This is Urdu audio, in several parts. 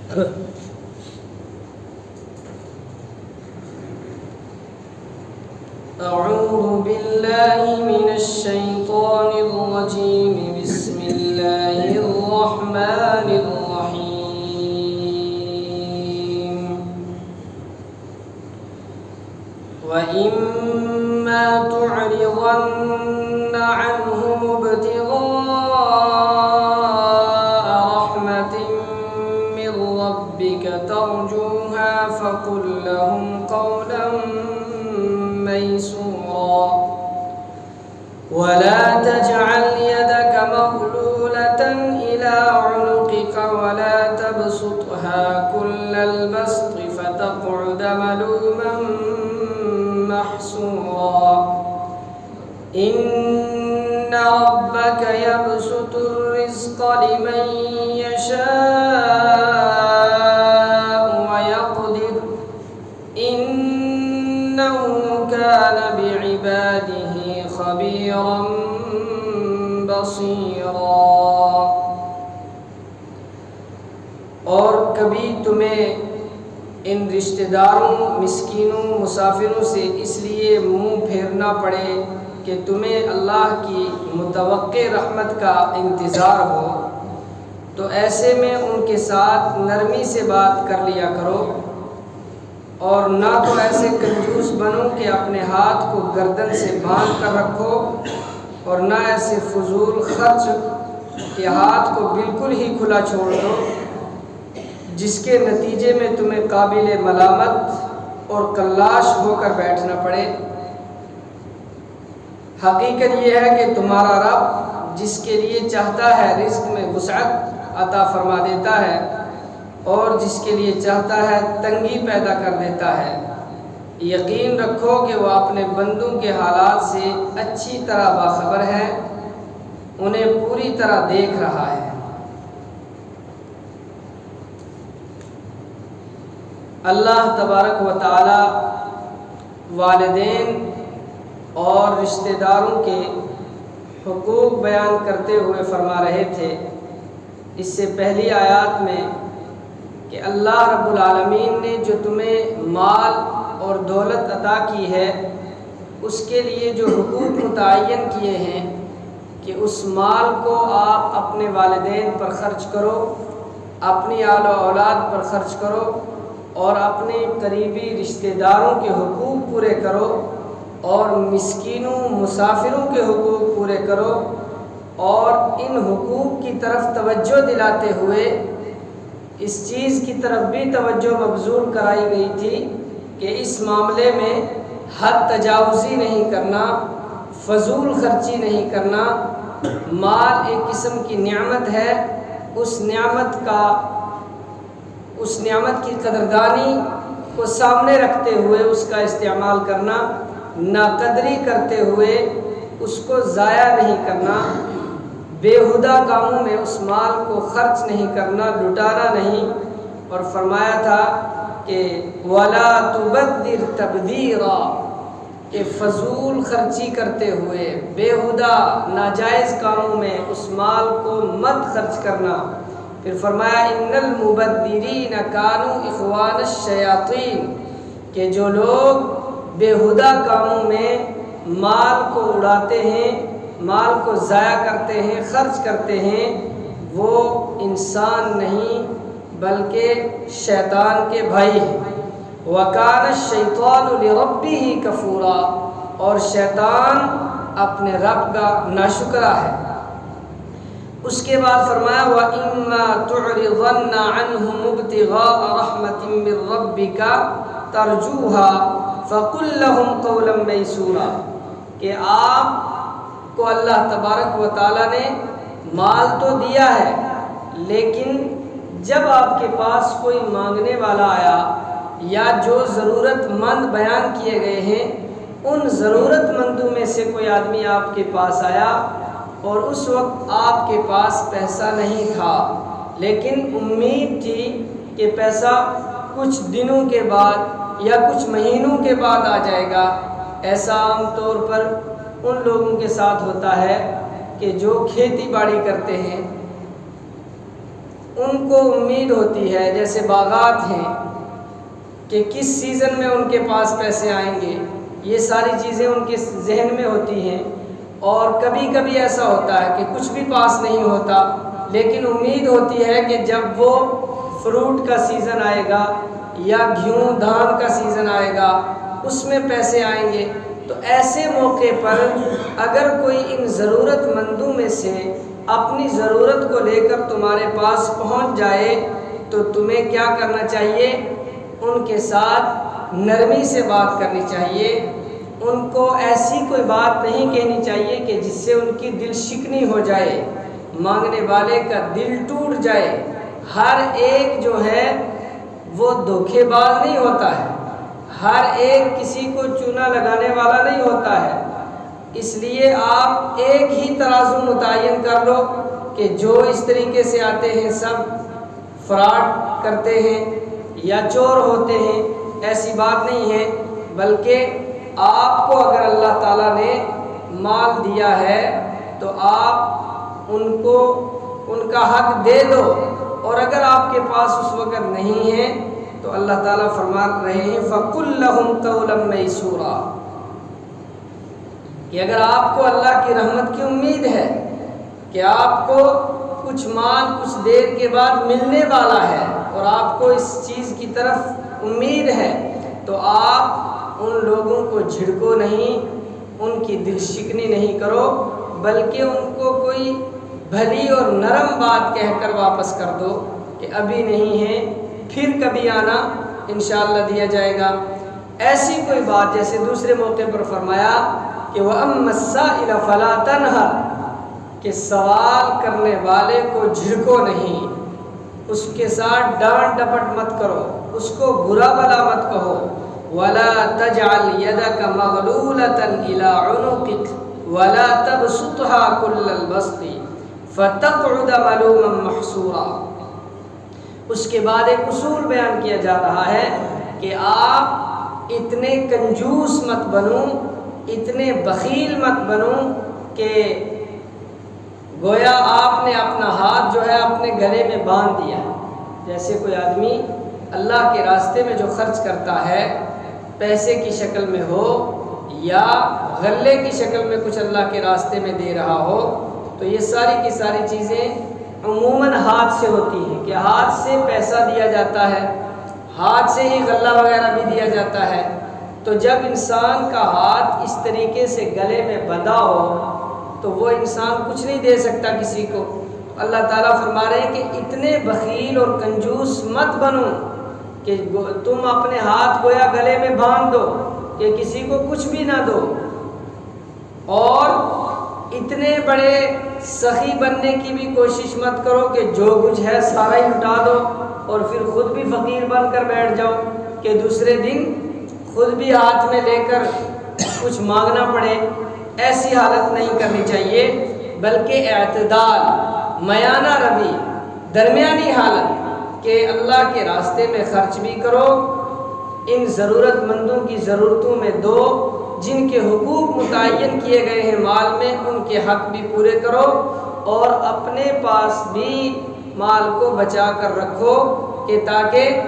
أعوذ بالله من الشيطان الرجيم بسم الله الرحمن الرحيم وإما تعرضن عنهم ابتغاء رحمة من ربك ترجوها فقل لهم قولا ميسورا ولا تجعل يدك مغلولة إلى عنقك ولا تبسطها كل البسط فتقعد ملوما محسورا إن ربك يبسط الرزق لمن يشاء ويقدر إنه كان بعباده خبيرا بصيرا۔ اور کبھی تمہیں ان رشتہ داروں، مسکینوں، مسافروں سے اس لیے منہ پھیرنا پڑے کہ تمہیں اللہ کی متوقع رحمت کا انتظار ہو، تو ایسے میں ان کے ساتھ نرمی سے بات کر لیا کرو، اور نہ تو ایسے کنجوس بنو کہ اپنے ہاتھ کو گردن سے باندھ کر رکھو، اور نہ ایسے فضول خرچ کہ ہاتھ کو بالکل ہی کھلا چھوڑ دو، جس کے نتیجے میں تمہیں قابل ملامت اور کلاش ہو کر بیٹھنا پڑے۔ حقیقت یہ ہے کہ تمہارا رب جس کے لیے چاہتا ہے رزق میں وسعت عطا فرما دیتا ہے، اور جس کے لیے چاہتا ہے تنگی پیدا کر دیتا ہے۔ یقین رکھو کہ وہ اپنے بندوں کے حالات سے اچھی طرح باخبر ہے، انہیں پوری طرح دیکھ رہا ہے۔ اللہ تبارک و تعالی والدین اور رشتہ داروں کے حقوق بیان کرتے ہوئے فرما رہے تھے اس سے پہلی آیات میں کہ اللہ رب العالمین نے جو تمہیں مال اور دولت عطا کی ہے، اس کے لیے جو حقوق متعین کیے ہیں کہ اس مال کو آپ اپنے والدین پر خرچ کرو، اپنی آل و اولاد پر خرچ کرو، اور اپنے قریبی رشتہ داروں کے حقوق پورے کرو، اور مسکینوں، مسافروں کے حقوق پورے کرو، اور ان حقوق کی طرف توجہ دلاتے ہوئے اس چیز کی طرف بھی توجہ مبذول کرائی گئی تھی کہ اس معاملے میں حد تجاوزی نہیں کرنا، فضول خرچی نہیں کرنا۔ مال ایک قسم کی نعمت ہے، اس نعمت کی قدردانی کو سامنے رکھتے ہوئے اس کا استعمال کرنا، ناقدری کرتے ہوئے اس کو ضائع نہیں کرنا، بیہودہ کاموں میں اس مال کو خرچ نہیں کرنا، لٹانا نہیں۔ اور فرمایا تھا کہ وَلَا تُبَذِّرْ تَبْذِيرًا، کہ فضول خرچی کرتے ہوئے بیہودہ ناجائز کاموں میں اس مال کو مت خرچ کرنا۔ پھر فرمایا اِنَّ الْمُبَذِّرِينَ كَانُوا إِخْوَانَ الشَّيَاطِينَ، کہ جو لوگ بیہودہ کاموں میں مال کو اڑاتے ہیں، مال کو ضائع کرتے ہیں، خرچ کرتے ہیں، وہ انسان نہیں بلکہ شیطان کے بھائی ہیں۔ وَكَانَ الشَّيْطَانُ لِرَبِّهِ كَفُورًا، اور شیطان اپنے رب کا ناشکرا ہے۔ اس کے بعد فرمایا وَإِمَّا تُعْرِضَنَّ عَنْهُمُ ابْتِغَاءَ رَحْمَةٍ مِّن رَّبِّكَ تَرْجُوهَا فَقُل لَّهُمْ قَوْلًا مَّيْسُورًا، کہ آپ کو اللہ تبارک و تعالیٰ نے مال تو دیا ہے، لیکن جب آپ کے پاس کوئی مانگنے والا آیا یا جو ضرورت مند بیان کیے گئے ہیں، ان ضرورت مندوں میں سے کوئی آدمی آپ کے پاس آیا اور اس وقت آپ کے پاس پیسہ نہیں تھا، لیکن امید تھی کہ پیسہ کچھ دنوں کے بعد یا کچھ مہینوں کے بعد آ جائے گا۔ ایسا عام طور پر ان لوگوں کے ساتھ ہوتا ہے کہ جو کھیتی باڑی کرتے ہیں، ان کو امید ہوتی ہے، جیسے باغات ہیں کہ کس سیزن میں ان کے پاس پیسے آئیں گے، یہ ساری چیزیں ان کے ذہن میں ہوتی ہیں۔ اور کبھی کبھی ایسا ہوتا ہے کہ کچھ بھی پاس نہیں ہوتا، لیکن امید ہوتی ہے کہ جب وہ فروٹ کا سیزن آئے گا یا گیہوں دھان کا سیزن آئے گا اس میں پیسے آئیں گے۔ تو ایسے موقع پر اگر کوئی ان ضرورت مندوں میں سے اپنی ضرورت کو لے کر تمہارے پاس پہنچ جائے تو تمہیں کیا کرنا چاہیے؟ ان کے ساتھ نرمی سے بات کرنی چاہیے، ان کو ایسی کوئی بات نہیں کہنی چاہیے کہ جس سے ان کی دل شکنی ہو جائے، مانگنے والے کا دل ٹوٹ جائے۔ ہر ایک جو ہے وہ دھوکے باز نہیں ہوتا ہے، ہر ایک کسی کو چونا لگانے والا نہیں ہوتا ہے۔ اس لیے آپ ایک ہی ترازو متعین کر لو کہ جو اس طریقے سے آتے ہیں سب فراڈ کرتے ہیں یا چور ہوتے ہیں، ایسی بات نہیں ہے، بلکہ آپ کو اگر اللہ تعالیٰ نے مال دیا ہے تو آپ ان کو ان کا حق دے دو، اور اگر آپ کے پاس اس وقت نہیں ہے تو اللہ تعالیٰ فرما رہے ہیں فَقُلْ لَهُمْ قَوْلًا مَيْسُورًا، کہ اگر آپ کو اللہ کی رحمت کی امید ہے کہ آپ کو کچھ مال کچھ دیر کے بعد ملنے والا ہے اور آپ کو اس چیز کی طرف امید ہے، تو آپ ان لوگوں کو جھڑکو نہیں، ان کی دل شکنی نہیں کرو، بلکہ ان کو کوئی بھلی اور نرم بات کہہ کر واپس کر دو کہ ابھی نہیں ہے، پھر کبھی آنا، انشاءاللہ دیا جائے گا۔ ایسی کوئی بات جیسے دوسرے موقع پر فرمایا کہ وَأَمَّا السَّائِلَ فَلَا تَنْهَرْ، کہ سوال کرنے والے کو جھڑکو نہیں، اس کے ساتھ ڈانٹ ڈپٹ مت کرو، اس کو برا بھلا مت کہو۔ وَلَا تَجْعَلْ يَدَكَ مَغْلُولَةً إِلَىٰ عُنُقِكَ وَلَا تَبْسُطْهَا كُلَّ الْبَسْطِ فَتَقْعُدَ مَلُومًا مَحْسُورًا۔ اس کے بعد ایک اصول بیان کیا جا رہا ہے کہ آپ اتنے کنجوس مت بنو، اتنے بخیل مت بنو کہ گویا آپ نے اپنا ہاتھ جو ہے اپنے گلے میں باندھ دیا۔ جیسے کوئی آدمی اللہ کے راستے میں جو خرچ کرتا ہے، پیسے کی شکل میں ہو یا غلے کی شکل میں کچھ اللہ کے راستے میں دے رہا ہو، تو یہ ساری کی ساری چیزیں عموماً ہاتھ سے ہوتی ہیں کہ ہاتھ سے پیسہ دیا جاتا ہے، ہاتھ سے ہی غلہ وغیرہ بھی دیا جاتا ہے۔ تو جب انسان کا ہاتھ اس طریقے سے گلے میں بندھا ہو تو وہ انسان کچھ نہیں دے سکتا کسی کو۔ اللہ تعالیٰ فرما رہے ہیں کہ اتنے بخیل اور کنجوس مت بنو کہ تم اپنے ہاتھ گویا گلے میں باندھ دو کہ کسی کو کچھ بھی نہ دو، اور اتنے بڑے سخی بننے کی بھی کوشش مت کرو کہ جو کچھ ہے سارا ہی لٹا دو اور پھر خود بھی فقیر بن کر بیٹھ جاؤ کہ دوسرے دن خود بھی ہاتھ میں لے کر کچھ مانگنا پڑے۔ ایسی حالت نہیں کرنی چاہیے، بلکہ اعتدال، میانہ روی، درمیانی حالت کہ اللہ کے راستے میں خرچ بھی کرو، ان ضرورت مندوں کی ضرورتوں میں دو، جن کے حقوق متعین کیے گئے ہیں مال میں ان کے حق بھی پورے کرو، اور اپنے پاس بھی مال کو بچا کر رکھو کہ تاکہ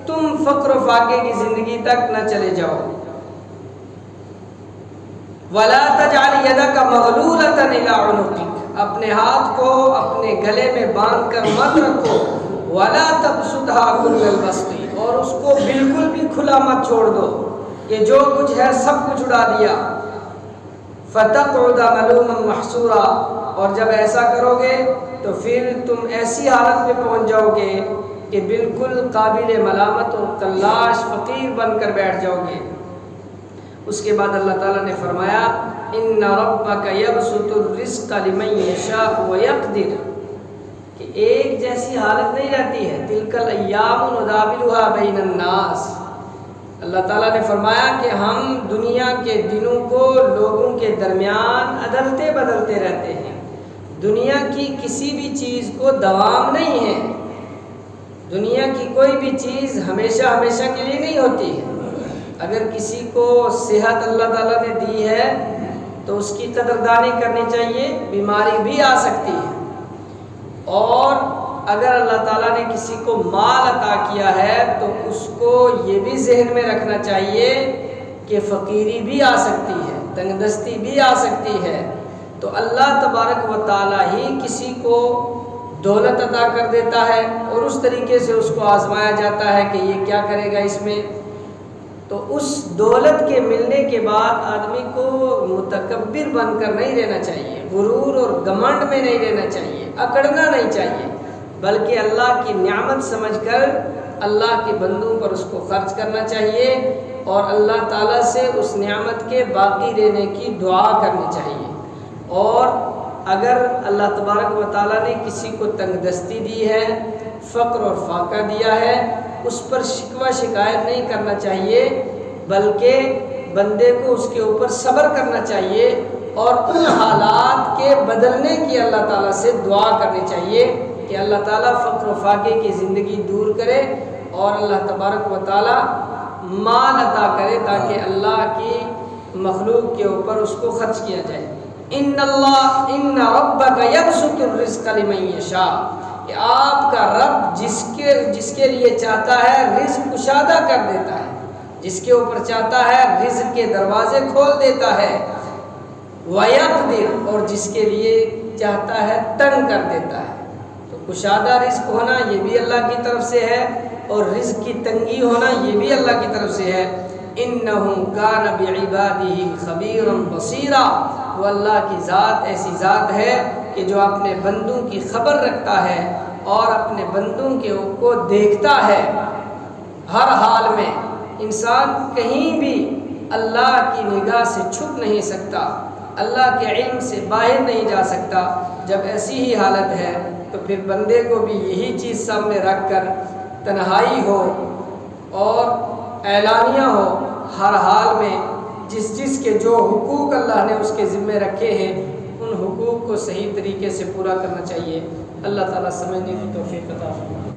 تم فقر و فاقے کی زندگی تک نہ چلے جاؤ۔ وَلَا تَجْعَلْ يَدَكَ مَغْلُولَةً إِلَىٰ عُنُقِكَ، اپنے ہاتھ کو اپنے گلے میں باندھ کر مت رکھو۔ وَلَا تَبْسُطْهَا كُلَّ الْبَسْطِ، اور اس کو بالکل بھی کھلا مت چھوڑ دو کہ جو کچھ ہے سب کچھ اڑا دیا۔ فَتَقْعُدَ مَلُومًا مَحْسُورًا، اور جب ایسا کرو گے تو پھر تم ایسی حالت میں پہنچ جاؤ گے کہ بالکل قابل ملامت اور تلاش فقیر بن کر بیٹھ جاؤ گے۔ اس کے بعد اللہ تعالیٰ نے فرمایا إِنَّ رَبَّكَ يَبْسُطُ الرِّزْقَ لِمَن يَشَاءُ وَيَقْدِرُ، کہ ایک جیسی حالت نہیں رہتی ہے۔ تِلْكَ الْأَيَّامُ نُدَاوِلُهَا بَيْنَ النَّاسِ، اللہ تعالیٰ نے فرمایا کہ ہم دنیا کے دنوں کو لوگوں کے درمیان عدلتے بدلتے رہتے ہیں۔ دنیا کی کسی بھی چیز کو دوام نہیں ہے، دنیا کی کوئی بھی چیز ہمیشہ ہمیشہ کے لیے نہیں ہوتی ہے۔ اگر کسی کو صحت اللہ تعالیٰ نے دی ہے تو اس کی قدردانی کرنی چاہیے، بیماری بھی آ سکتی ہے، اور اگر اللہ تعالیٰ نے کسی کو مال عطا کیا ہے تو اس کو یہ بھی ذہن میں رکھنا چاہیے کہ فقیری بھی آ سکتی ہے، تنگ دستی بھی آ سکتی ہے۔ تو اللہ تبارک و تعالیٰ ہی کسی کو دولت عطا کر دیتا ہے اور اس طریقے سے اس کو آزمایا جاتا ہے کہ یہ کیا کرے گا اس میں۔ تو اس دولت کے ملنے کے بعد آدمی کو متکبر بن کر نہیں رہنا چاہیے، غرور اور گھمنڈ میں نہیں رہنا چاہیے، اکڑنا نہیں چاہیے، بلکہ اللہ کی نعمت سمجھ کر اللہ کے بندوں پر اس کو خرچ کرنا چاہیے اور اللہ تعالیٰ سے اس نعمت کے باقی رہنے کی دعا کرنی چاہیے۔ اور اگر اللہ تبارک و تعالیٰ نے کسی کو تنگ دستی دی ہے، فقر اور فاقہ دیا ہے، اس پر شکوہ شکایت نہیں کرنا چاہیے، بلکہ بندے کو اس کے اوپر صبر کرنا چاہیے اور ان حالات کے بدلنے کی اللہ تعالیٰ سے دعا کرنی چاہیے کہ اللہ تعالیٰ فقر و فاقے کی زندگی دور کرے اور اللہ تبارک و تعالیٰ مال عطا کرے تاکہ اللہ کی مخلوق کے اوپر اس کو خرچ کیا جائے۔ ان ربک یبسط الرزق لمن یشاء، کہ آپ کا رب جس کے لیے چاہتا ہے رزق کشادہ کر دیتا ہے، جس کے اوپر چاہتا ہے رزق کے دروازے کھول دیتا ہے، وَيَقْدِرُ، اور جس کے لیے چاہتا ہے تنگ کر دیتا ہے۔ تو کشادہ رزق ہونا یہ بھی اللہ کی طرف سے ہے اور رزق کی تنگی ہونا یہ بھی اللہ کی طرف سے ہے۔ إِنَّهُ كَانَ بِعِبَادِهِ خَبِيرًا بَصِيرًا، وہ اللہ کی ذات ایسی ذات ہے کہ جو اپنے بندوں کی خبر رکھتا ہے اور اپنے بندوں کو دیکھتا ہے ہر حال میں۔ انسان کہیں بھی اللہ کی نگاہ سے چھپ نہیں سکتا، اللہ کے علم سے باہر نہیں جا سکتا۔ جب ایسی ہی حالت ہے تو پھر بندے کو بھی یہی چیز سامنے رکھ کر تنہائی ہو اور اعلانیہ ہو ہر حال میں جس کے جو حقوق اللہ نے اس کے ذمے رکھے ہیں ان حقوق کو صحیح طریقے سے پورا کرنا چاہیے۔ اللہ تعالیٰ سمجھنے کی توفیق عطا فرمائے۔